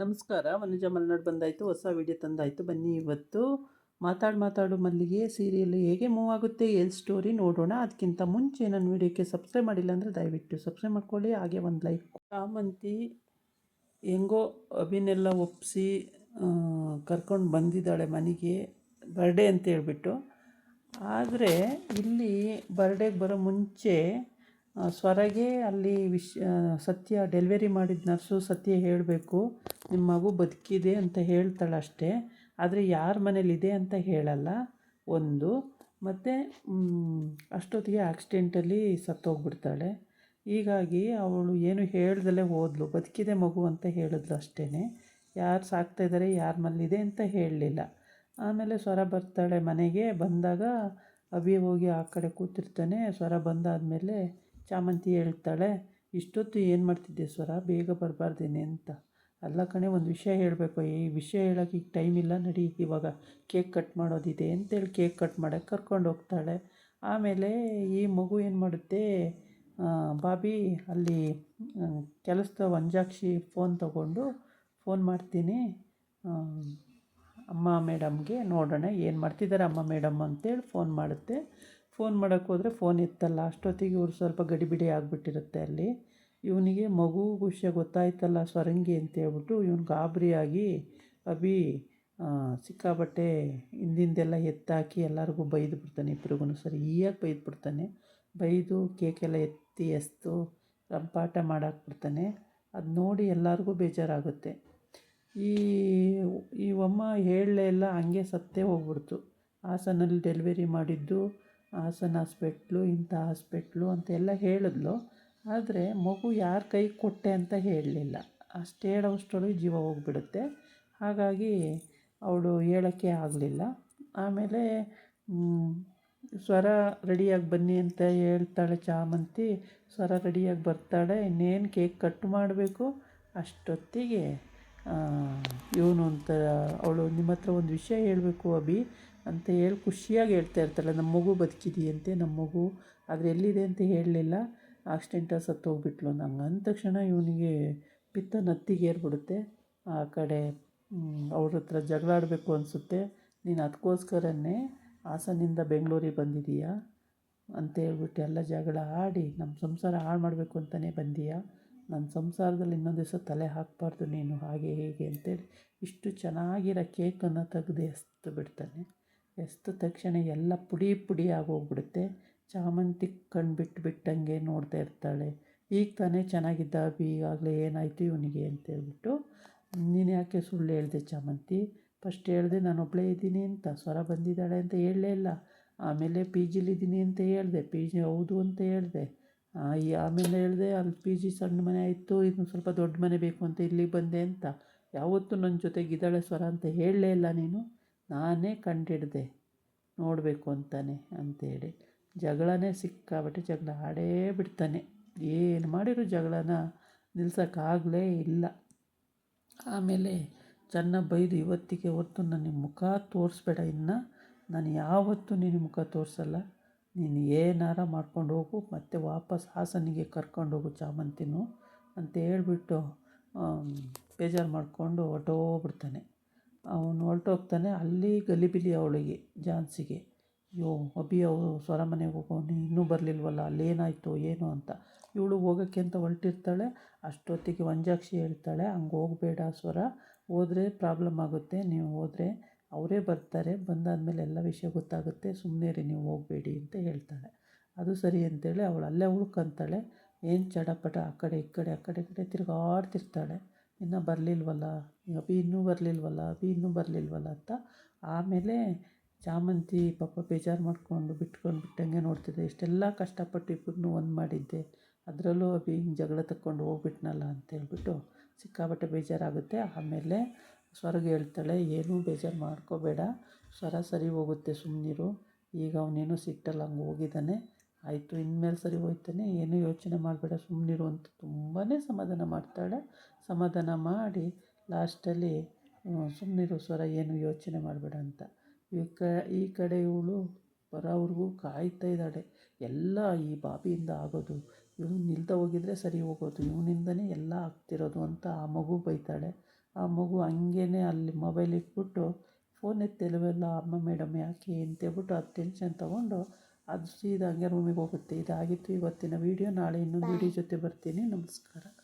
ನಮಸ್ಕಾರ. ವನಜಾ ಮಲ್ನಾಡ್ ಬಂದಾಯಿತು, ಹೊಸ ವಿಡಿಯೋ ತಂದಾಯಿತು. ಬನ್ನಿ ಇವತ್ತು ಮಾತಾಡು ಮಲ್ಲಿಗೆ ಸೀರಿಯಲ್ ಹೇಗೆ ಮೂವ್ ಆಗುತ್ತೆ, ಏನು ಸ್ಟೋರಿ ನೋಡೋಣ. ಅದಕ್ಕಿಂತ ಮುಂಚೆ ನನ್ನ ವಿಡಿಯೋಕ್ಕೆ ಸಬ್ಸ್ಕ್ರೈಬ್ ಮಾಡಿಲ್ಲ ಅಂದರೆ ದಯವಿಟ್ಟು ಸಬ್ಸ್ಕ್ರೈಬ್ ಮಾಡ್ಕೊಳ್ಳಿ, ಹಾಗೆ ಒಂದು ಲೈಕ್. ಚಾಮಂತಿ ಹೆಂಗೋ ಅಭಿನೆಲ್ಲ ಒಪ್ಪಿಸಿ ಕರ್ಕೊಂಡು ಬಂದಿದ್ದಾಳೆ ಮನೆಗೆ, ಬರ್ಡೇ ಅಂತ ಹೇಳ್ಬಿಟ್ಟು. ಆದರೆ ಇಲ್ಲಿ ಬರ್ಡೇಗೆ ಬರೋ ಮುಂಚೆ ಸ್ವರಗೆ ಅಲ್ಲಿ ಸತ್ಯ ಡೆಲಿವರಿ ಮಾಡಿದ ನರ್ಸು ಸತ್ಯ ಹೇಳಬೇಕು, ನಿಮ್ಮ ಮಗು ಬದುಕಿದೆ ಅಂತ ಹೇಳ್ತಾಳೆ ಅಷ್ಟೇ. ಆದರೆ ಯಾರ ಮನೇಲಿದೆ ಅಂತ ಹೇಳಲ್ಲ ಒಂದು. ಮತ್ತು ಅಷ್ಟೊತ್ತಿಗೆ ಆಕ್ಸಿಡೆಂಟಲ್ಲಿ ಸತ್ತೋಗ್ಬಿಡ್ತಾಳೆ. ಹೀಗಾಗಿ ಅವಳು ಏನು ಹೇಳ್ದಲೇ ಹೋದ್ಲು, ಬದುಕಿದೆ ಮಗು ಅಂತ ಹೇಳಿದ್ಲು ಅಷ್ಟೇ. ಯಾರು ಸಾಕ್ತಾಯಿದ್ದಾರೆ, ಯಾರ ಮನೇಲಿದೆ ಅಂತ ಹೇಳಲಿಲ್ಲ. ಆಮೇಲೆ ಸ್ವರ ಬರ್ತಾಳೆ ಮನೆಗೆ. ಬಂದಾಗ ಅಭಿ ಹೋಗಿ ಆ ಕಡೆ ಕೂತಿರ್ತಾನೆ. ಸ್ವರ ಬಂದಾದಮೇಲೆ ಚಾಮಂತಿ ಹೇಳ್ತಾಳೆ, ಇಷ್ಟೊತ್ತು ಏನು ಮಾಡ್ತಿದ್ದೆ ಸ್ವರ, ಬೇಗ ಬರಬಾರ್ದೇನೆ ಅಂತ. ಅಲ್ಲ ಕಣೆ, ಒಂದು ವಿಷಯ ಹೇಳಬೇಕು, ಈ ವಿಷಯ ಹೇಳೋಕ್ಕೆ ಈಗ ಟೈಮ್ ಇಲ್ಲ, ನಡಿ ಇವಾಗ ಕೇಕ್ ಕಟ್ ಮಾಡೋದಿದೆ ಅಂತೇಳಿ ಕೇಕ್ ಕಟ್ ಮಾಡೋಕ್ಕೆ ಕರ್ಕೊಂಡು ಹೋಗ್ತಾಳೆ. ಆಮೇಲೆ ಈ ಮಗು ಏನು ಮಾಡುತ್ತೆ, ಬಾಬಿ ಅಲ್ಲಿ ಕೆಲಸದ ವಂಜಾಕ್ಷಿ ಫೋನ್ ತೊಗೊಂಡು ಫೋನ್ ಮಾಡ್ತೀನಿ ಅಮ್ಮ ಮೇಡಮ್ಗೆ, ನೋಡೋಣ ಏನು ಮಾಡ್ತಿದ್ದಾರೆ ಅಮ್ಮ ಮೇಡಮ್ ಅಂತೇಳಿ ಫೋನ್ ಮಾಡುತ್ತೆ. ಫೋನ್ ಮಾಡೋಕ್ಕೆ ಹೋದರೆ ಫೋನ್ ಎತ್ತಲ್ಲ. ಅಷ್ಟೊತ್ತಿಗೆ ಇವ್ರು ಸ್ವಲ್ಪ ಗಡಿಬಿಡಿ ಆಗಿಬಿಟ್ಟಿರುತ್ತೆ ಅಲ್ಲಿ. ಇವನಿಗೆ ಮಗು ವಿಷಯ ಗೊತ್ತಾಯ್ತಲ್ಲ ಸ್ವರಂಗಿ ಅಂತೇಳ್ಬಿಟ್ಟು ಇವನು ಗಾಬರಿಯಾಗಿ ಅಭಿ ಸಿಕ್ಕಾಬಟ್ಟೆ ಹಿಂದಿಂದೆಲ್ಲ ಎತ್ತಾಕಿ ಎಲ್ಲರಿಗೂ ಬೈದು ಬಿಡ್ತಾನೆ. ಇಬ್ರಿಗೂ ಸರಿಯಾಗಿ ಬೈದು ಬಿಡ್ತಾನೆ. ಬೈದು ಕೇಕೆಲ್ಲ ಎತ್ತಿ ಎಸ್ತು ರಂಪಾಟ ಮಾಡಾಕ್ಬಿಡ್ತಾನೆ. ಅದು ನೋಡಿ ಎಲ್ಲರಿಗೂ ಬೇಜಾರಾಗುತ್ತೆ. ಈ ಅಮ್ಮ ಹೇಳಲೇ ಇಲ್ಲ, ಹಂಗೆ ಸತ್ತೇ ಹೋಗ್ಬಿಡ್ತು. ಹಾಸನಲ್ಲಿ ಡೆಲಿವರಿ ಮಾಡಿದ್ದು, ಹಾಸನ ಹಾಸ್ಪೆಟ್ಲು, ಇಂಥ ಹಾಸ್ಪೆಟ್ಲು ಅಂತೆಲ್ಲ ಹೇಳಿದ್ಲು. ಆದರೆ ಮಗು ಯಾರ ಕೈ ಕೊಟ್ಟೆ ಅಂತ ಹೇಳಲಿಲ್ಲ. ಅಷ್ಟು ಹೇಳೋಷ್ಟರೊಳಗೆ ಜೀವ ಹೋಗ್ಬಿಡುತ್ತೆ. ಹಾಗಾಗಿ ಅವಳು ಹೇಳೋಕ್ಕೆ ಆಗಲಿಲ್ಲ. ಆಮೇಲೆ ಸ್ವರ ರೆಡಿಯಾಗಿ ಬನ್ನಿ ಅಂತ ಹೇಳ್ತಾಳೆ ಚಾಮಂತಿ. ಸ್ವರ ರೆಡಿಯಾಗಿ ಬರ್ತಾಳೆ, ಇನ್ನೇನು ಕೇಕ್ ಕಟ್ ಮಾಡಬೇಕು. ಅಷ್ಟೊತ್ತಿಗೆ ಇವನು ಅಂತ ಅವಳು, ನಿಮ್ಮ ಹತ್ರ ಒಂದು ವಿಷಯ ಹೇಳಬೇಕು ಅಭಿ ಅಂತ ಹೇಳಿ ಖುಷಿಯಾಗಿ ಹೇಳ್ತಾ ಇರ್ತಾಳೆ. ನಮ್ಮ ಮಗು ಬದುಕಿದೆಯಂತೆ, ನಮ್ಮ ಮಗು ಆದರೆ ಎಲ್ಲಿದೆ ಅಂತ ಹೇಳಲಿಲ್ಲ, ಆಕ್ಸಿಡೆಂಟಲ್ಲಿ ಸತ್ತೋಗ್ಬಿಟ್ಲು. ನಂಗೆ ಅಂದ ತಕ್ಷಣ ಇವನಿಗೆ ಪಿತ್ತ ನತ್ತಿಗೇರ್ಬಿಡುತ್ತೆ. ಆ ಕಡೆ ಅವ್ರ ಹತ್ರ ಜಗಳ ಆಡಬೇಕು ಅನಿಸುತ್ತೆ. ನೀನು ಅದಕ್ಕೋಸ್ಕರನೇ ಹಾಸನಿಂದ ಬೆಂಗಳೂರಿಗೆ ಬಂದಿದ್ದೀಯಾ ಅಂತ ಹೇಳ್ಬಿಟ್ಟು ಎಲ್ಲ ಜಗಳ ಆಡಿ ನಮ್ಮ ಸಂಸಾರ ಹಾಳು ಮಾಡಬೇಕು ಅಂತಲೇ ಬಂದೀಯಾ, ನನ್ನ ಸಂಸಾರದಲ್ಲಿ ಇನ್ನೊಂದು ದಿವಸ ತಲೆ ಹಾಕಬಾರ್ದು ನೀನು, ಹಾಗೆ ಹೀಗೆ ಅಂತೇಳಿ ಇಷ್ಟು ಚೆನ್ನಾಗಿರೋ ಕೇಕನ್ನು ತೆಗೆದು ಎಸ್ದು ಬಿಡ್ತಾನೆ. ಎಸ್ದ ತಕ್ಷಣ ಎಲ್ಲ ಪುಡಿ ಪುಡಿ ಆಗೋಗ್ಬಿಡುತ್ತೆ. ಚಾಮಂತಿ ಕಣ್ಣು ಬಿಟ್ಟಂಗೆ ನೋಡ್ತಾ ಇರ್ತಾಳೆ. ಈಗ ತಾನೇ ಚೆನ್ನಾಗಿದ್ದ ಅಭಿ, ಈಗಾಗಲೇ ಏನಾಯಿತು ಇವನಿಗೆ ಅಂತೇಳ್ಬಿಟ್ಟು. ನೀನು ಯಾಕೆ ಸುಳ್ಳು ಹೇಳಿದೆ ಚಾಮಂತಿ, ಫಸ್ಟ್ ಹೇಳಿದೆ ನಾನೊಬ್ಬಳೇ ಇದ್ದೀನಿ ಅಂತ, ಸ್ವರ ಬಂದಿದ್ದಾಳೆ ಅಂತ ಹೇಳಲೇ ಇಲ್ಲ. ಆಮೇಲೆ ಪಿ ಜಿಲಿದ್ದೀನಿ ಅಂತ ಹೇಳಿದೆ, ಪಿ ಜಿ ಹೌದು ಅಂತ ಹೇಳಿದೆ. ಆಮೇಲೆ ಹೇಳಿದೆ ಅಲ್ಲಿ ಪಿ ಜಿ ಸಣ್ಣ ಮನೆ ಆಯಿತು, ಇನ್ನು ಸ್ವಲ್ಪ ದೊಡ್ಡ ಮನೆ ಬೇಕು ಅಂತ ಇಲ್ಲಿಗೆ ಬಂದೆ ಅಂತ. ಯಾವತ್ತೂ ನನ್ನ ಜೊತೆಗಿದ್ದಾಳೆ ಸ್ವರ ಅಂತ ಹೇಳಲೇ ಇಲ್ಲ ನೀನು, ನಾನೇ ಕಂಡಿಡ್ದೆ ನೋಡಬೇಕು ಅಂತಾನೆ ಅಂತೇಳಿ ಜಗಳನೇ ಸಿಕ್ಕಾಬಟ್ಟೆ ಜಗಳ ಆಡೇ ಬಿಡ್ತಾನೆ. ಏನು ಮಾಡಿರೋ ಜಗಳನ ನಿಲ್ಸೋಕ್ಕಾಗಲೇ ಇಲ್ಲ. ಆಮೇಲೆ ಚೆನ್ನಾಗಿ ಬೈದು, ಇವತ್ತಿಗೆ ಹೊರತು ನನಗೆ ಮುಖ ತೋರಿಸ್ಬೇಡ, ಇನ್ನು ನಾನು ಯಾವತ್ತೂ ನಿನಗೆ ಮುಖ ತೋರಿಸಲ್ಲ, ನೀನು ಏನಾರ ಮಾಡ್ಕೊಂಡು ಹೋಗು, ಮತ್ತು ವಾಪಸ್ ಹಾಸನಿಗೆ ಕರ್ಕೊಂಡೋಗು ಚಾಮಂತಿನೂ ಅಂತ ಹೇಳ್ಬಿಟ್ಟು ಬೇಜಾರು ಮಾಡಿಕೊಂಡು ಹೊರಟೋಗ್ಬಿಡ್ತಾನೆ. ಅವನು ಹೊರಟೋಗ್ತಾನೆ. ಅಲ್ಲಿ ಗಲಿಬಿಲಿ ಅವಳಿಗೆ, ಝಾನ್ಸಿಗೆ. ಅಯ್ಯೋ ಅಭಿ ಅವರು ಸ್ವರ ಮನೆಗೆ ಹೋಗೋನು ಇನ್ನೂ ಬರಲಿಲ್ವಲ್ಲ, ಅಲ್ಲೇನಾಯಿತು ಏನು ಅಂತ. ಇವಳು ಹೋಗೋಕ್ಕೆ ಅಂತ ಹೊರಟಿರ್ತಾಳೆ. ಅಷ್ಟೊತ್ತಿಗೆ ವಂಜಾಕ್ಷಿ ಹೇಳ್ತಾಳೆ, ಹಂಗೆ ಹೋಗಬೇಡ ಸ್ವರ, ಹೋದರೆ ಪ್ರಾಬ್ಲಮ್ ಆಗುತ್ತೆ, ನೀವು ಹೋದರೆ ಅವರೇ ಬರ್ತಾರೆ, ಬಂದಾದಮೇಲೆ ಎಲ್ಲ ವಿಷಯ ಗೊತ್ತಾಗುತ್ತೆ, ಸುಮ್ಮನೆ ರೀ ನೀವು ಹೋಗಬೇಡಿ ಅಂತ ಹೇಳ್ತಾಳೆ. ಅದು ಸರಿ ಅಂತೇಳಿ ಅವಳು ಅಲ್ಲೇ ಉಳ್ಕೊಂತಾಳೆ. ಏನು ಚಡಪಟ ಆ ಕಡೆ ಈ ಕಡೆ ತಿರುಗಾಡ್ತಿರ್ತಾಳೆ. ಇನ್ನೂ ಬರಲಿಲ್ವಲ್ಲ ಅಭಿ, ಇನ್ನೂ ಬರಲಿಲ್ವಲ್ಲ ಅಭಿ, ಇನ್ನೂ ಬರಲಿಲ್ವಲ್ಲ ಅಂತ. ಆಮೇಲೆ ಚಾಮಂತಿ ಪಾಪ ಬೇಜಾರು ಮಾಡಿಕೊಂಡು ಬಿಟ್ಟಂಗೆ ನೋಡ್ತಿದ್ದೆ. ಇಷ್ಟೆಲ್ಲ ಕಷ್ಟಪಟ್ಟು ಇಬ್ಬರನ್ನೂ ಒಂದು ಮಾಡಿದ್ದೆ, ಅದರಲ್ಲೂ ಅಭಿ ಹಿಂಗೆ ಜಗಳ ತಕ್ಕೊಂಡು ಹೋಗ್ಬಿಟ್ನಲ್ಲ ಅಂತೇಳ್ಬಿಟ್ಟು ಸಿಕ್ಕಾಬಟ್ಟೆ ಬೇಜಾರಾಗುತ್ತೆ. ಆಮೇಲೆ ಸ್ವರಗೆ ಹೇಳ್ತಾಳೆ, ಏನೂ ಬೇಜಾರು ಮಾಡ್ಕೋಬೇಡ ಸ್ವರ, ಸರಿ ಹೋಗುತ್ತೆ, ಸುಮ್ಮನಿರು, ಈಗ ಅವನೇನೋ ಸಿಟ್ಟಲ್ಲಿ ಹಂಗೆ ಹೋಗಿದ್ದಾನೆ, ಆಯಿತು ಇನ್ಮೇಲೆ ಸರಿ ಹೋಗ್ತಾನೆ, ಏನೂ ಯೋಚನೆ ಮಾಡಬೇಡ ಸುಮ್ಮನಿರು ಅಂತ ತುಂಬಾ ಸಮಾಧಾನ ಮಾಡ್ತಾಳೆ. ಸಮಾಧಾನ ಮಾಡಿ ಲಾಸ್ಟಲ್ಲಿ ಸುಮ್ಮನಿರು ಸ್ವರ, ಏನು ಯೋಚನೆ ಮಾಡಬೇಡ ಅಂತ. ಈ ಕಡೆ ಇವಳು ಬರೋವ್ರಿಗೂ ಕಾಯ್ತಾ ಇದ್ದಾಳೆ. ಎಲ್ಲ ಈ ಬಾಬಿಯಿಂದ ಆಗೋದು, ಇವನು ನಿಲ್ತಾ ಹೋಗಿದ್ರೆ ಸರಿ ಹೋಗೋದು, ಇವನಿಂದನೇ ಎಲ್ಲ ಆಗ್ತಿರೋದು ಅಂತ ಆ ಮಗು ಬೈತಾಳೆ. ಆ ಮಗು ಹಂಗೇ ಅಲ್ಲಿ ಮೊಬೈಲ್ ಇಟ್ಬಿಟ್ಟು ಫೋನ್ ಎತ್ತಿಲ್ವಲ್ಲ ಅಮ್ಮ ಮೇಡಮ್ ಯಾಕೆ ಅಂತೇಳ್ಬಿಟ್ಟು ಅದು ಟೆನ್ಷನ್ ತೊಗೊಂಡು ಅದು ಸೀದಾ ಹಂಗೆ ರೂಮಿಗೆ ಹೋಗುತ್ತೆ. ಇದಾಗಿತ್ತು ಇವತ್ತಿನ ವೀಡಿಯೋ. ನಾಳೆ ಇನ್ನೊಂದು ವೀಡಿಯೋ ಜೊತೆ ಬರ್ತೀನಿ. ನಮಸ್ಕಾರ.